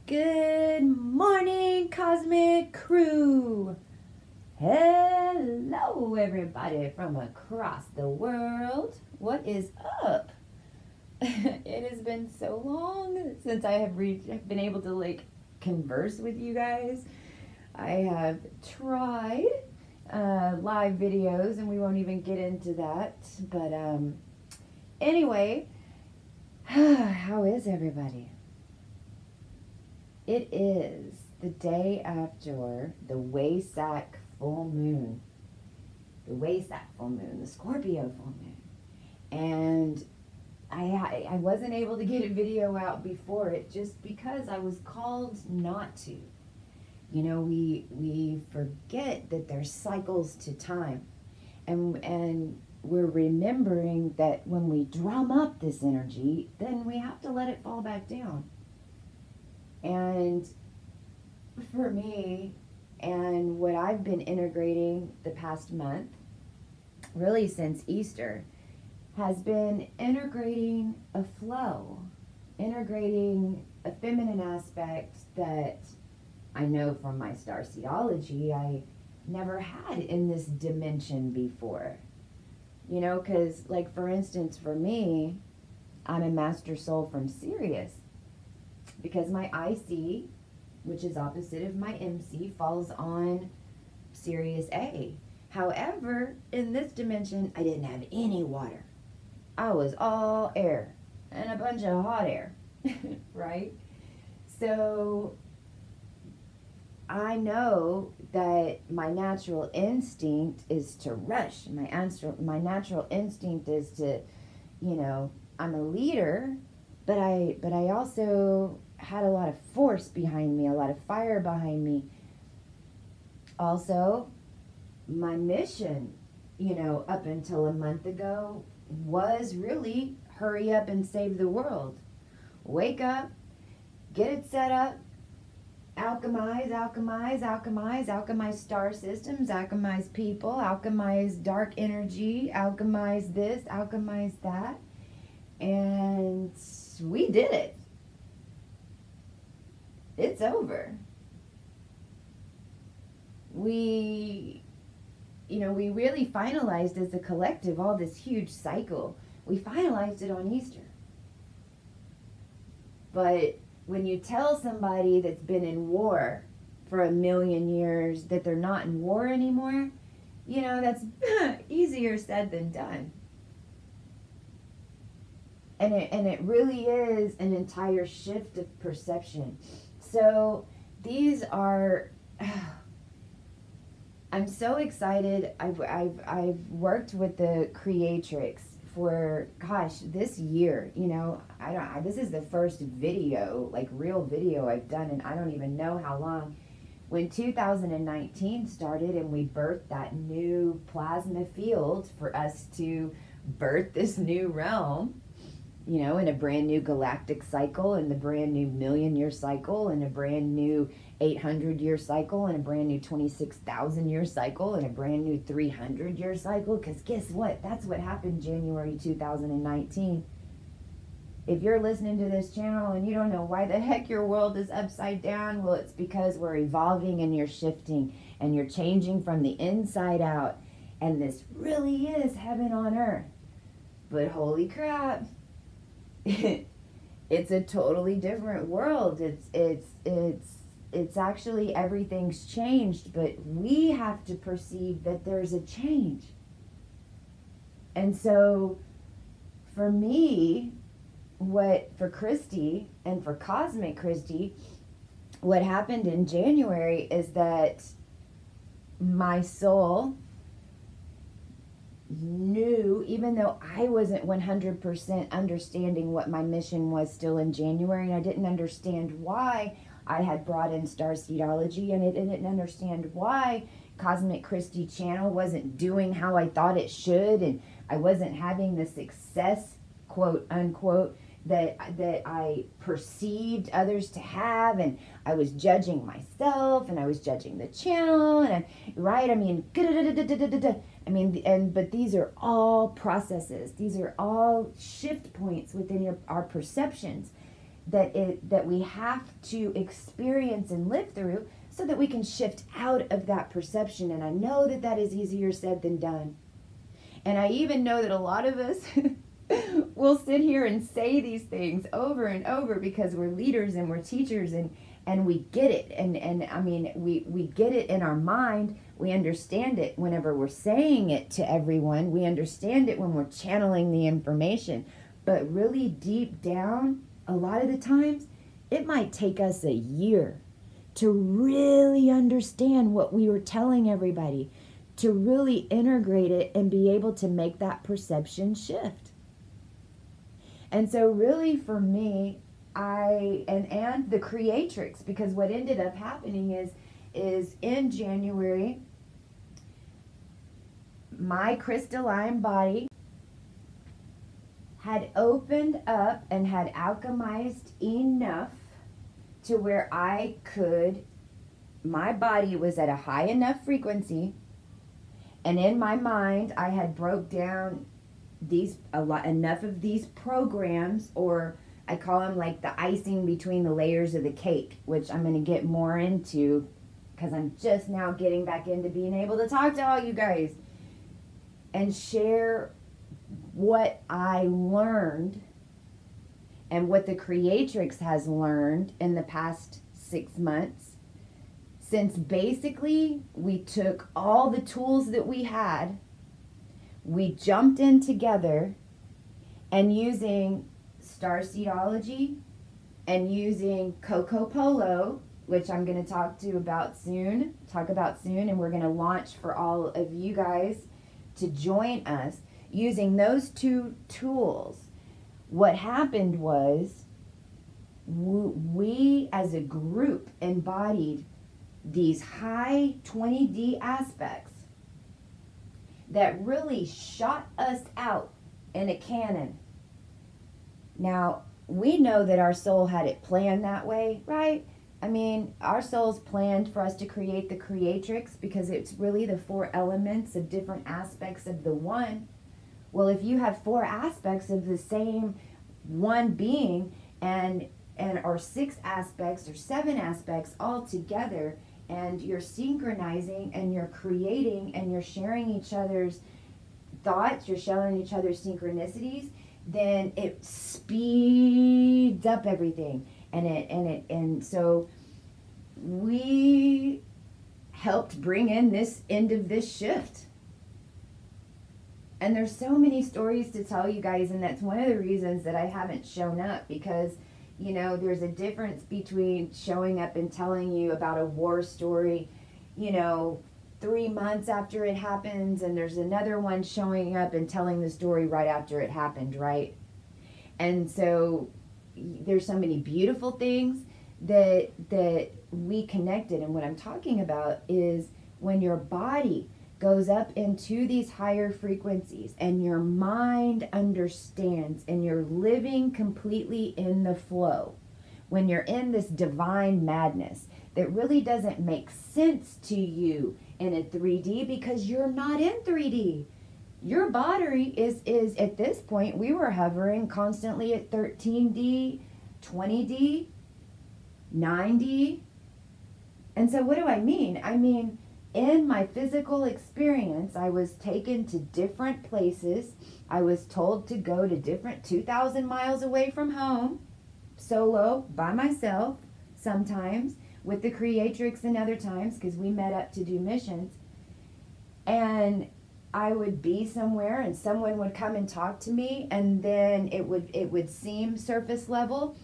Good morning, Cosmic Crew. Hello, everybody from across the world. What is up? It has been so long since I have been able to converse with you guys. I have tried live videos, and we won't even get into that. But anyway, how is everybody? It is the day after the Wesak full moon. The Wesak full moon, the Scorpio full moon. And I wasn't able to get a video out before it just because I was called not to. You know, we forget that there's cycles to time. And we're remembering that when we drum up this energy, then we have to let it fall back down. And for me, and what I've been integrating the past month, really since Easter, has been integrating a flow, integrating a feminine aspect that I know from my StarSeedology I never had in this dimension before. You know, because, like, for instance, for me, I'm a master soul from Sirius. Because my IC, which is opposite of my MC, falls on Sirius A. However, in this dimension, I didn't have any water. I was all air and a bunch of hot air, right? So I know that my natural instinct is to rush. My natural instinct is to, you know, I'm a leader, but I also had a lot of force behind me, a lot of fire behind me. Also, my mission, you know, up until a month ago was really hurry up and save the world. Wake up, get it set up, alchemize star systems, alchemize people, alchemize dark energy, alchemize this, alchemize that. And we did it. It's over. We really finalized as a collective all this huge cycle. We finalized it on Easter. But when you tell somebody that's been in war for 1,000,000 years that they're not in war anymore, you know, that's easier said than done. And it really is an entire shift of perception. So these are, I'm so excited. I've worked with the Creatrix for, gosh, this year. You know, this is the first video, like real video I've done, and I don't even know how long. When 2019 started and we birthed that new plasma field for us to birth this new realm, you know, in a brand new galactic cycle, and the brand new 1,000,000-year cycle, and a brand new 800-year cycle, and a brand new 26,000-year cycle, and a brand new 300-year cycle. Because guess what? That's what happened January 2019. If you're listening to this channel and you don't know why the heck your world is upside down, well, it's because we're evolving and you're shifting and you're changing from the inside out. And this really is heaven on earth. But holy crap. It's a totally different world. It's actually, everything's changed, but we have to perceive that there's a change. And so for me, for Christy and for Cosmic Christy, what happened in January is that my soul knew, even though I wasn't 100% understanding what my mission was still in January, and I didn't understand why I had brought in StarSeedology, and I didn't understand why Cosmic Christy channel wasn't doing how I thought it should, and I wasn't having the success, quote unquote, that I perceived others to have, and I was judging myself, and I was judging the channel, and but these are all processes. These are all shift points within our perceptions. that we have to experience and live through so that we can shift out of that perception. And I know that that is easier said than done. And I even know that a lot of us will sit here and say these things over and over because we're leaders and we're teachers, and we get it. And I mean, we get it in our mind. We understand it whenever we're saying it to everyone. We understand it when we're channeling the information. But really deep down, a lot of the times, it might take us a year to really understand what we were telling everybody, to really integrate it and be able to make that perception shift. And so really for me, and the creatrix, because what ended up happening is in January, my crystalline body had opened up and had alchemized enough to where my body was at a high enough frequency, and in my mind I had broke down enough of these programs, or I call them like the icing between the layers of the cake, which I'm going to get more into because I'm just now getting back into being able to talk to all you guys and share what I learned and what the creatrix has learned in the past 6 months, since basically we took all the tools that we had, we jumped in together, and using StarSeedology and using CoCo Polo, which I'm going to talk about soon, and we're going to launch for all of you guys to join us. Using those two tools, what happened was we as a group embodied these high 20D aspects that really shot us out in a cannon. Now, we know that our soul had it planned that way, right? I mean, our soul's planned for us to create the creatrix because it's really the 4 elements of different aspects of the one. Well, if you have 4 aspects of the same one being or 6 aspects or 7 aspects all together, and you're synchronizing and you're creating and you're sharing each other's thoughts, you're sharing each other's synchronicities, then it speeds up everything. And so we helped bring in this end of this shift. And there's so many stories to tell you guys, and that's one of the reasons that I haven't shown up, because, you know, there's a difference between showing up and telling you about a war story, you know, 3 months after it happens, and there's another one showing up and telling the story right after it happened, right? And so there's so many beautiful things that we connected. And what I'm talking about is when your body goes up into these higher frequencies and your mind understands and you're living completely in the flow, when you're in this divine madness that really doesn't make sense to you in a 3D because you're not in 3D. Your body is at this point, we were hovering constantly at 13D, 20D, 9D. And so what do I mean? I mean, in my physical experience, I was taken to different places. I was told to go to different 2,000 miles away from home, solo, by myself, sometimes, with the creatrix and other times, because we met up to do missions. And I would be somewhere and someone would come and talk to me, and then it would seem surface level.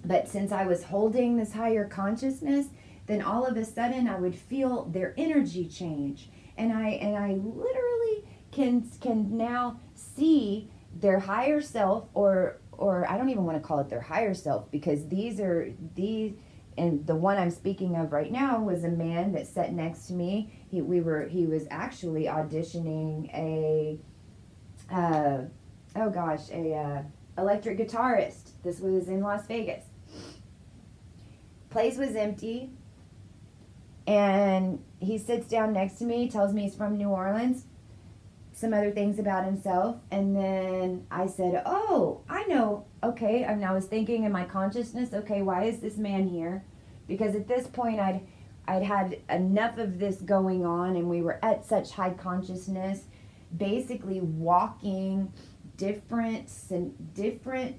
But since I was holding this higher consciousness, then all of a sudden I would feel their energy change. And I literally can now see their higher self, or I don't even want to call it their higher self, because and the one I'm speaking of right now was a man that sat next to me. He was actually auditioning a electric guitarist. This was in Las Vegas. Place was empty. And he sits down next to me, tells me he's from New Orleans, some other things about himself. And then I said, oh, I know okay, and I was thinking in my consciousness, okay, why is this man here? Because at this point I'd had enough of this going on, and we were at such high consciousness, basically walking different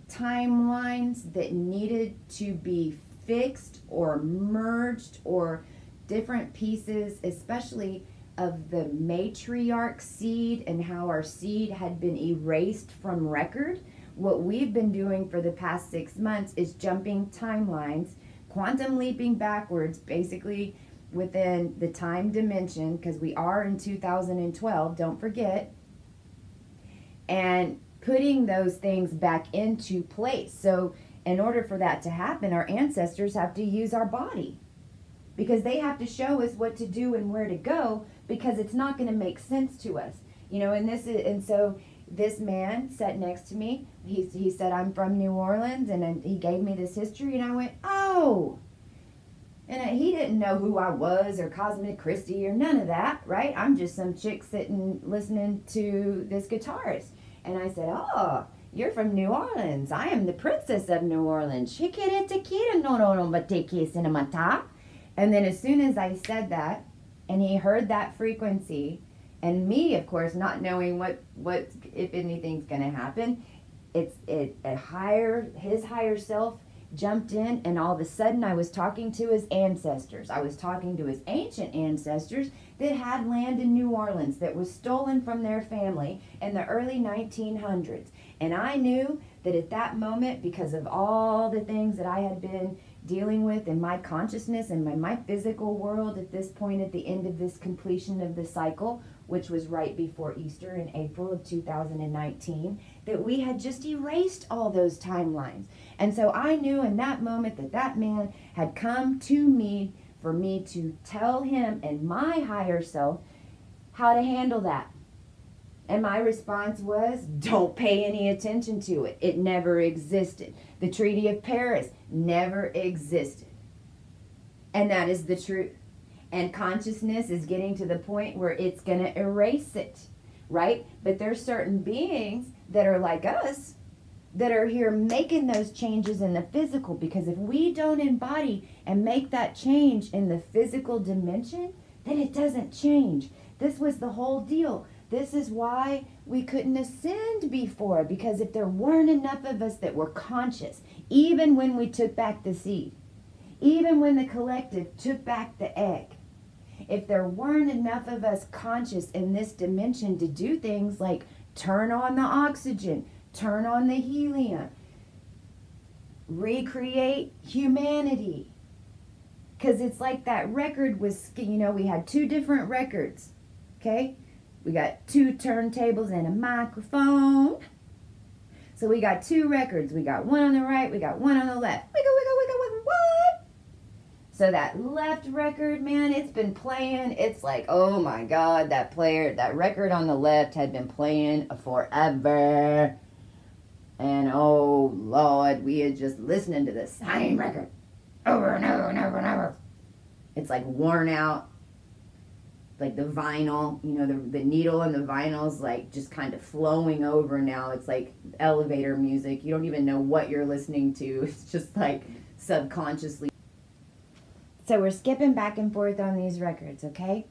timelines that needed to be fixed or merged, or different pieces, especially of the matriarch seed and how our seed had been erased from record. What we've been doing for the past 6 months is jumping timelines, quantum leaping backwards, basically within the time dimension, because we are in 2012, don't forget, and putting those things back into place. So in order for that to happen, our ancestors have to use our body, because they have to show us what to do and where to go, because it's not going to make sense to us, you know. And so this man sat next to me. He said, I'm from New Orleans, and then he gave me this history, and I went, oh. And he didn't know who I was, or Cosmic Christie, or none of that, right? I'm just some chick sitting listening to this guitarist. And I said, oh, you're from New Orleans. I am the princess of New Orleans. And then as soon as I said that, and he heard that frequency, and me, of course, not knowing what if anything's going to happen, his higher self jumped in, and all of a sudden I was talking to his ancestors. I was talking to his ancient ancestors that had land in New Orleans that was stolen from their family in the early 1900s. And I knew that at that moment, because of all the things that I had been dealing with in my consciousness and my physical world at this point, at the end of this completion of the cycle, which was right before Easter in April of 2019, that we had just erased all those timelines. And so I knew in that moment that that man had come to me for me to tell him and my higher self how to handle that. And my response was, don't pay any attention to it. It never existed. The Treaty of Paris never existed. And that is the truth. And consciousness is getting to the point where it's going to erase it, right? But there's certain beings that are like us that are here making those changes in the physical, because if we don't embody and make that change in the physical dimension, then it doesn't change. This was the whole deal. This is why we couldn't ascend before, because if there weren't enough of us that were conscious, even when we took back the seed, even when the collective took back the egg, if there weren't enough of us conscious in this dimension to do things like turn on the oxygen, turn on the helium, recreate humanity. Because it's like that record was, you know, we had 2 different records, okay? We got 2 turntables and a microphone. So we got 2 records. We got one on the right, we got one on the left. Wiggle, wiggle, wiggle, wiggle, what? So that left record, man, it's been playing. It's like, oh my God, that record on the left had been playing forever. And oh Lord, we had just listening to the same record over and over and over and over. It's like worn out. Like the vinyl, you know, the needle and the vinyl's like just kind of flowing over now. It's like elevator music. You don't even know what you're listening to. It's just like subconsciously. So we're skipping back and forth on these records, okay?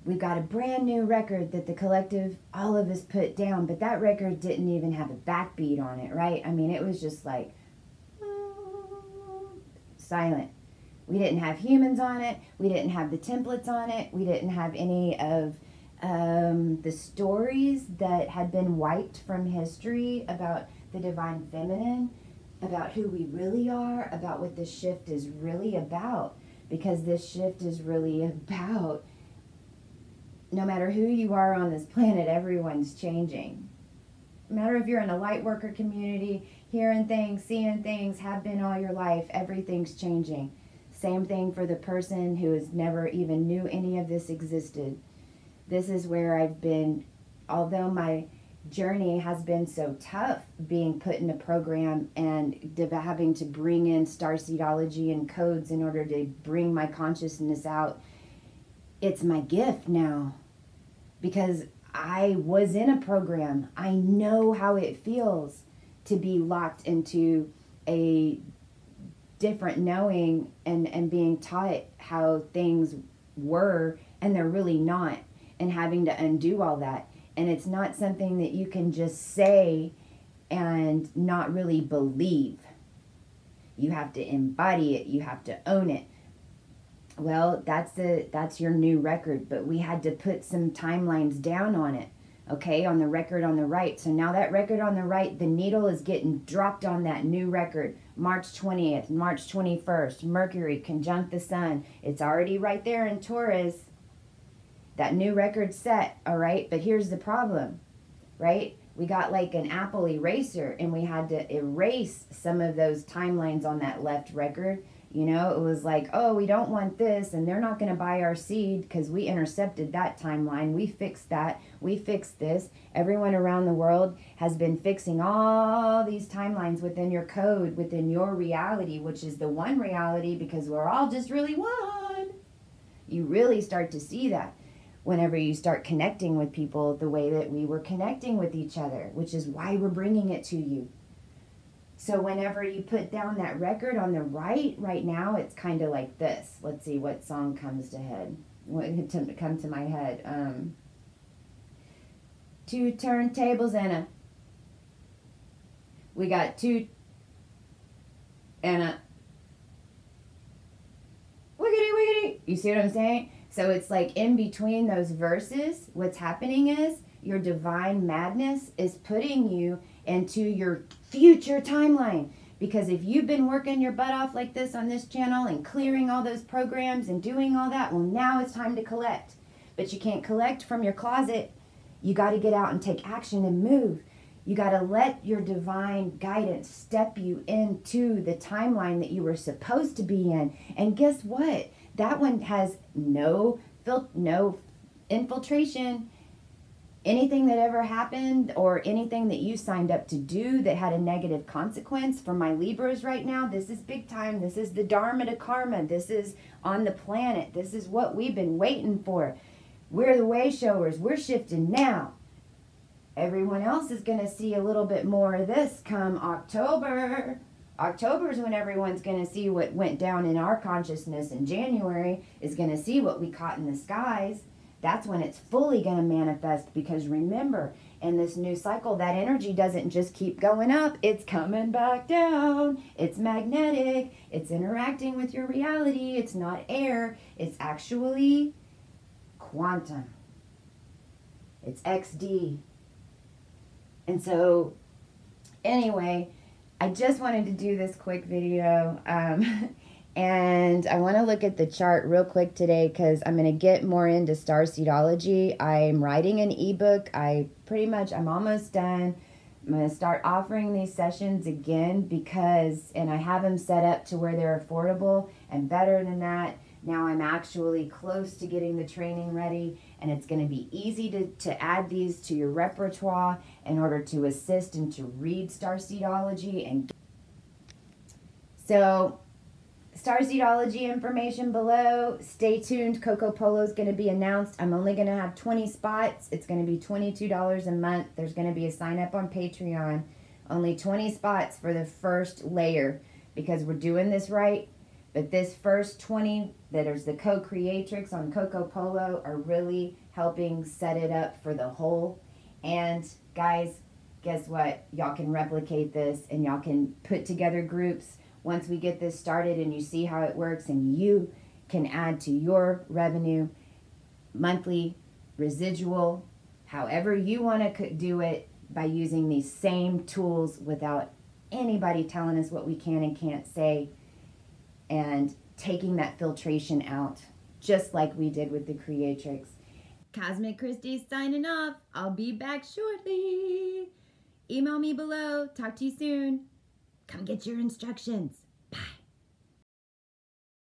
We've got a brand new record that the collective, all of us put down, but that record didn't even have a backbeat on it, right? I mean, it was just like silent. We didn't have humans on it. We didn't have the templates on it. We didn't have any of the stories that had been wiped from history about the divine feminine, about who we really are, about what this shift is really about. Because this shift is really about, no matter who you are on this planet, everyone's changing. No matter if you're in a light worker community, hearing things, seeing things, have been all your life, everything's changing. Same thing for the person who has never even knew any of this existed. This is where I've been, although my journey has been so tough, being put in a program and having to bring in StarSeedology and codes in order to bring my consciousness out. It's my gift now, because I was in a program. I know how it feels to be locked into a different knowing and being taught how things were and they're really not, and having to undo all that. And it's not something that you can just say and not really believe. You have to embody it. You have to own it. Well, that's your new record, but we had to put some timelines down on it, okay, on the record on the right. So now that record on the right, the needle is getting dropped on that new record. March 20th, March 21st, Mercury conjunct the sun. It's already right there in Taurus. That new record set, all right? But here's the problem, right? We got like an Apple eraser, and we had to erase some of those timelines on that left record. You know, it was like, oh, we don't want this, and they're not going to buy our seed because we intercepted that timeline. We fixed that. We fixed this. Everyone around the world has been fixing all these timelines within your code, within your reality, which is the one reality, because we're all just really one. You really start to see that whenever you start connecting with people the way that we were connecting with each other, which is why we're bringing it to you. So whenever you put down that record on the right now, it's kind of like this. Let's see what song comes to come to my head. Two turntables and a... We got two... And a... Wiggity, wiggity. You see what I'm saying? So it's like in between those verses, what's happening is your divine madness is putting you into your future timeline. Because if you've been working your butt off like this on this channel and clearing all those programs and doing all that, well, now it's time to collect. But you can't collect from your closet. You got to get out and take action and move. You got to let your divine guidance step you into the timeline that you were supposed to be in. And guess what? That one has no infiltration. Anything that ever happened or anything that you signed up to do that had a negative consequence for my Libras right now, this is big time. This is the Dharma to Karma. This is on the planet. This is what we've been waiting for. We're the way showers. We're shifting now. Everyone else is going to see a little bit more of this come October. October is when everyone's going to see what went down in our consciousness, and January is going to see what we caught in the skies. That's when it's fully going to manifest, because remember, in this new cycle, that energy doesn't just keep going up. It's coming back down. It's magnetic. It's interacting with your reality. It's not air. It's actually quantum. It's XD. And so, anyway, I just wanted to do this quick video, and I want to look at the chart real quick today because I'm going to get more into StarSeedology. I'm writing an ebook. I'm almost done. I'm going to start offering these sessions again because, and I have them set up to where they're affordable, and better than that, now I'm actually close to getting the training ready, and it's going to be easy to add these to your repertoire in order to assist and to read StarSeedology. And so, StarSeedology information below. Stay tuned. CoCo Polo is going to be announced. I'm only going to have 20 spots. It's going to be $22 a month. There's going to be a sign up on Patreon. Only 20 spots for the first layer because we're doing this right. But this first 20 that is the co-creatrix on CoCo Polo are really helping set it up for the whole. And guys, guess what? Y'all can replicate this and y'all can put together groups once we get this started and you see how it works, and you can add to your revenue, monthly, residual, however you want to do it, by using these same tools without anybody telling us what we can and can't say, and taking that filtration out, just like we did with the Creatrix. Cosmic Christie signing off. I'll be back shortly. Email me below. Talk to you soon. Come get your instructions.